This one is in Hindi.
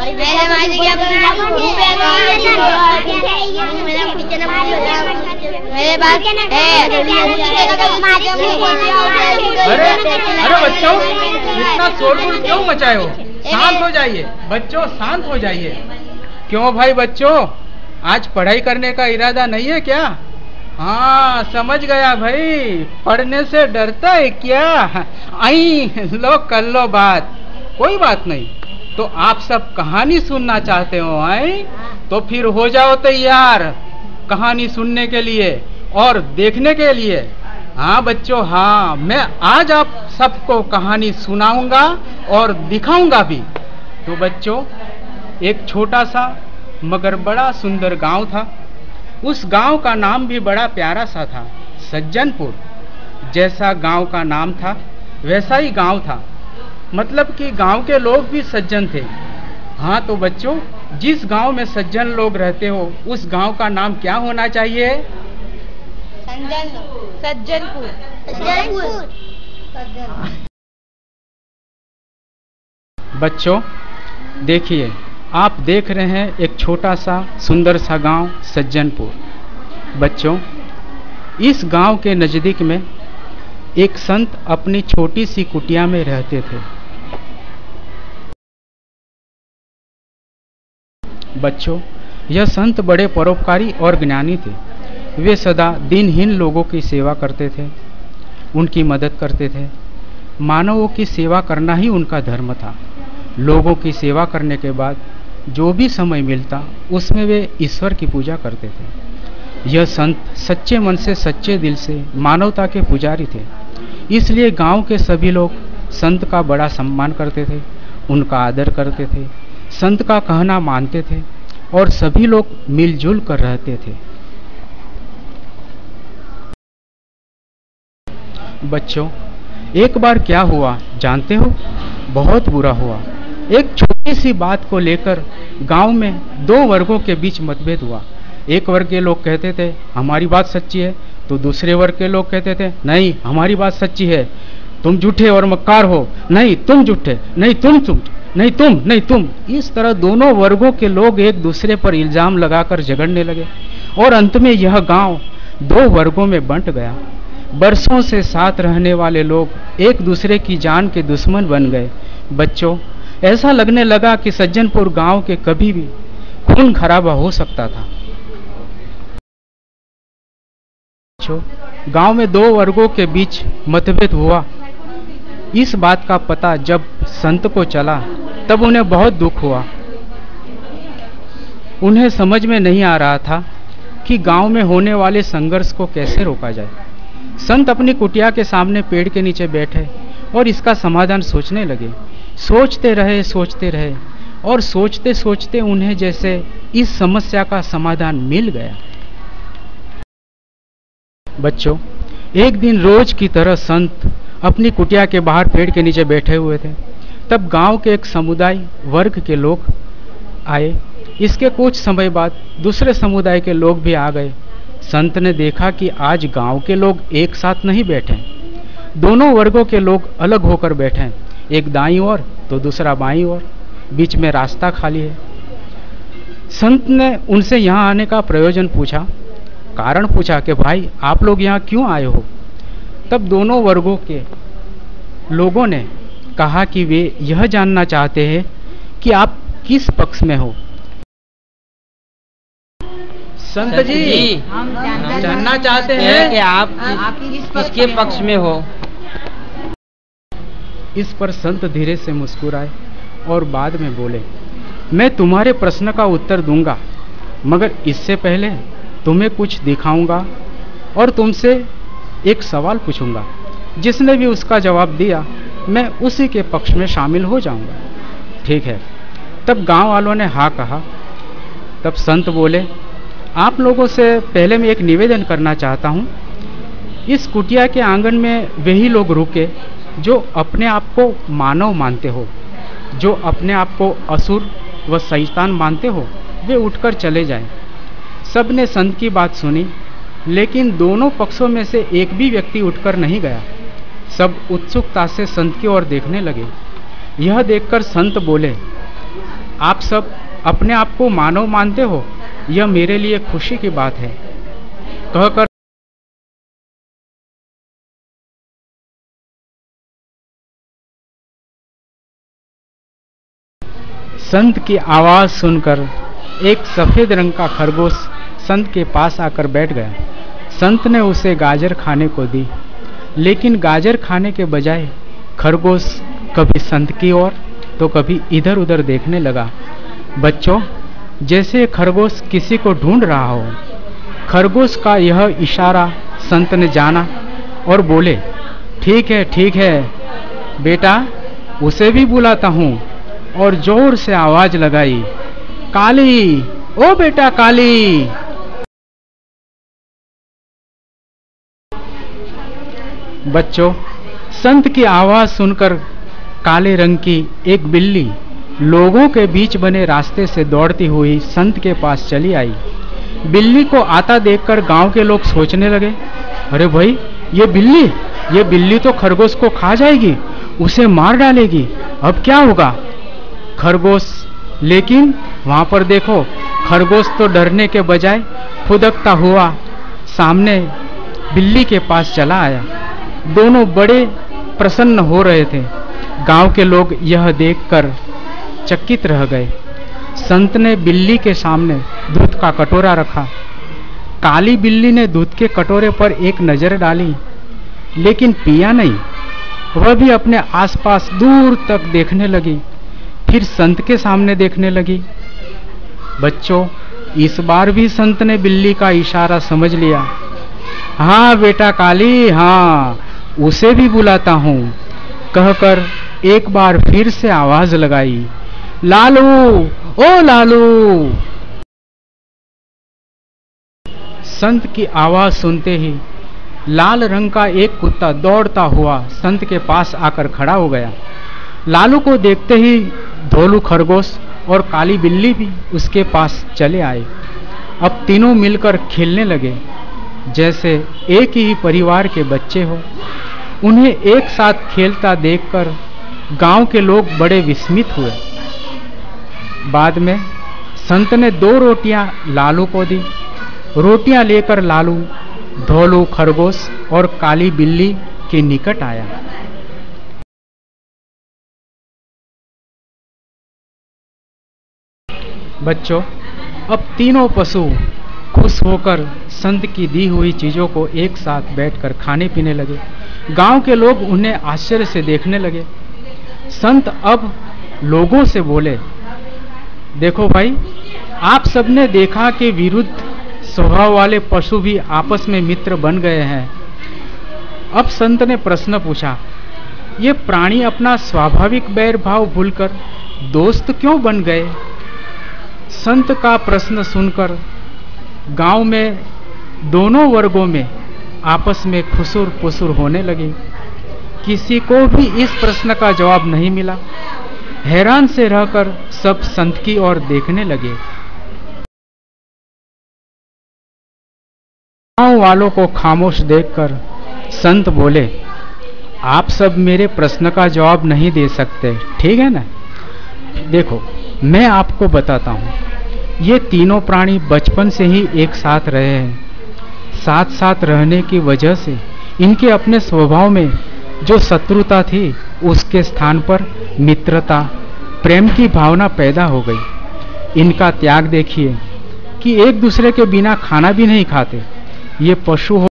अरे बच्चों, इतना शोरगुल क्यों मचाए हो? शांत हो जाइए बच्चों, शांत हो जाइए। क्यों भाई बच्चों, आज पढ़ाई करने का इरादा नहीं है क्या? हाँ समझ गया भाई, पढ़ने से डरता है क्या? आई लो कर लो बात, कोई बात नहीं। तो आप सब कहानी सुनना चाहते हो? आई तो फिर हो जाओ तैयार कहानी सुनने के लिए और देखने के लिए। हाँ बच्चों, हाँ मैं आज आप सबको कहानी सुनाऊंगा और दिखाऊंगा भी। तो बच्चों, एक छोटा सा मगर बड़ा सुंदर गांव था। उस गांव का नाम भी बड़ा प्यारा सा था, सज्जनपुर। जैसा गांव का नाम था वैसा ही गांव था, मतलब कि गांव के लोग भी सज्जन थे। हाँ तो बच्चों, जिस गांव में सज्जन लोग रहते हो उस गांव का नाम क्या होना चाहिए? सज्जनपुर। बच्चों देखिए, आप देख रहे हैं एक छोटा सा सुंदर सा गांव सज्जनपुर। बच्चों, इस गांव के नज़दीक में एक संत अपनी छोटी सी कुटिया में रहते थे। बच्चों, यह संत बड़े परोपकारी और ज्ञानी थे। वे सदा दीनहीन लोगों की सेवा करते थे, उनकी मदद करते थे। मानवों की सेवा करना ही उनका धर्म था। लोगों की सेवा करने के बाद जो भी समय मिलता उसमें वे ईश्वर की पूजा करते थे। यह संत सच्चे मन से, सच्चे दिल से मानवता के पुजारी थे। इसलिए गांव के सभी लोग संत का बड़ा सम्मान करते थे, उनका आदर करते थे, संत का कहना मानते थे और सभी लोग मिलजुल कर रहते थे। बच्चों, एक बार क्या हुआ जानते हो? बहुत बुरा हुआ। एक छोटी सी बात को लेकर गांव में दो वर्गों के बीच मतभेद हुआ। एक वर्ग के लोग कहते थे हमारी बात सच्ची है, तो दूसरे वर्ग के लोग कहते थे नहीं हमारी बात सच्ची है, तुम झूठे और मक्कार हो, नहीं तुम झूठे, नहीं तुम नहीं तुम नहीं तुम। इस तरह दोनों वर्गों के लोग एक दूसरे पर इल्जाम लगाकर झगड़ने लगे और अंत में यह गांव दो वर्गों में बंट गया। बरसों से साथ रहने वाले लोग एक दूसरे की जान के दुश्मन बन गए। बच्चों, ऐसा लगने लगा कि सज्जनपुर गांव के कभी भी खून खराबा हो सकता था। बच्चों, गांव में दो वर्गों के बीच मतभेद हुआ। इस बात का पता जब संत को चला तब उन्हें बहुत दुख हुआ। उन्हें समझ में नहीं आ रहा था कि गांव में होने वाले संघर्ष को कैसे रोका जाए। संत अपनी कुटिया के सामने पेड़ के नीचे बैठे और इसका समाधान सोचने लगे। सोचते रहे और सोचते सोचते उन्हें जैसे इस समस्या का समाधान मिल गया। बच्चों, एक दिन रोज की तरह संत अपनी कुटिया के बाहर पेड़ के नीचे बैठे हुए थे। तब गांव के एक समुदाय वर्ग के लोग आए। इसके कुछ समय बाद दूसरे समुदाय के लोग भी आ गए। संत ने देखा कि आज गांव के लोग एक साथ नहीं बैठे, दोनों वर्गों के लोग अलग होकर बैठे, एक दाईं ओर तो दूसरा बाईं ओर, बीच में रास्ता खाली है। संत ने उनसे यहाँ आने का प्रयोजन पूछा, कारण पूछा कि भाई आप लोग यहाँ क्यों आए हो? तब दोनों वर्गों के लोगों ने कहा कि वे यह जानना चाहते हैं कि आप किस पक्ष में हो। संत जी, हम जानना चाहते हैं कि आप किसके पक्ष में हो। इस पर संत धीरे से मुस्कुराए और बाद में बोले, मैं तुम्हारे प्रश्न का उत्तर दूंगा, मगर इससे पहले तुम्हें कुछ दिखाऊंगा और तुमसे एक सवाल पूछूंगा। जिसने भी उसका जवाब दिया मैं उसी के पक्ष में शामिल हो जाऊंगा। ठीक है। तब गांव वालों ने हाँ कहा। तब संत बोले, आप लोगों से पहले मैं एक निवेदन करना चाहता हूँ। इस कुटिया के आंगन में वही लोग रुके जो अपने आप को मानव मानते हो, जो अपने आप को असुर व शैतान मानते हो वे उठकर चले जाएं। सब ने संत की बात सुनी, लेकिन दोनों पक्षों में से एक भी व्यक्ति उठकर नहीं गया। सब उत्सुकता से संत की ओर देखने लगे। यह देखकर संत बोले, आप सब अपने आप को मानव मानते हो, यह मेरे लिए खुशी की बात है। कहकर संत की आवाज सुनकर एक सफेद रंग का खरगोश संत के पास आकर बैठ गया। संत ने उसे गाजर खाने को दी, लेकिन गाजर खाने के बजाय खरगोश कभी संत की ओर तो कभी इधर उधर देखने लगा। बच्चों, जैसे खरगोश किसी को ढूंढ रहा हो। खरगोश का यह इशारा संत ने जाना और बोले, ठीक है बेटा, उसे भी बुलाता हूँ। और जोर से आवाज लगाई, काली, ओ बेटा काली। बच्चों, संत की आवाज सुनकर काले रंग की एक बिल्ली लोगों के बीच बने रास्ते से दौड़ती हुई संत के पास चली आई। बिल्ली को आता देखकर गांव के लोग सोचने लगे, अरे भाई, ये बिल्ली तो खरगोश को खा जाएगी, उसे मार डालेगी, अब क्या होगा खरगोश। लेकिन वहां पर देखो, खरगोश तो डरने के बजाय फुदकता हुआ सामने बिल्ली के पास चला आया। दोनों बड़े प्रसन्न हो रहे थे। गांव के लोग यह देखकर चकित रह गए। संत ने बिल्ली के सामने दूध का कटोरा रखा। काली बिल्ली ने दूध के कटोरे पर एक नजर डाली, लेकिन पिया नहीं। वह भी अपने आसपास दूर तक देखने लगी, फिर संत के सामने देखने लगी। बच्चों, इस बार भी संत ने बिल्ली का इशारा समझ लिया। हाँ बेटा काली, हाँ, उसे भी बुलाता हूं, कहकर एक बार फिर से आवाज लगाई, लालू, ओ लालू। संत की आवाज सुनते ही लाल रंग का एक कुत्ता दौड़ता हुआ संत के पास आकर खड़ा हो गया। लालू को देखते ही धोलू खरगोश और काली बिल्ली भी उसके पास चले आए। अब तीनों मिलकर खेलने लगे जैसे एक ही परिवार के बच्चे हो। उन्हें एक साथ खेलता देखकर गांव के लोग बड़े विस्मित हुए। बाद में संत ने 2 रोटियां लालू को दी। रोटियां लेकर लालू धोलू खरगोश और काली बिल्ली के निकट आया। बच्चों, अब तीनों पशु खुश होकर संत की दी हुई चीजों को एक साथ बैठकर खाने पीने लगे। गांव के लोग उन्हें आश्चर्य से देखने लगे। संत अब लोगों से बोले, देखो भाई, आप सबने देखा कि विरुद्ध स्वभाव वाले पशु भी आपस में मित्र बन गए हैं। अब संत ने प्रश्न पूछा, ये प्राणी अपना स्वाभाविक बैर भाव भूलकर दोस्त क्यों बन गए? संत का प्रश्न सुनकर गांव में दोनों वर्गों में आपस में खुसुर पुसुर होने लगी। किसी को भी इस प्रश्न का जवाब नहीं मिला। हैरान से रहकर सब संत की ओर देखने लगे। गांव वालों को खामोश देखकर संत बोले, आप सब मेरे प्रश्न का जवाब नहीं दे सकते, ठीक है ना? देखो, मैं आपको बताता हूं। ये तीनों प्राणी बचपन से ही एक साथ रहे हैं। साथ साथ रहने की वजह से इनके अपने स्वभाव में जो शत्रुता थी, उसके स्थान पर मित्रता, प्रेम की भावना पैदा हो गई। इनका त्याग देखिए कि एक दूसरे के बिना खाना भी नहीं खाते। ये पशु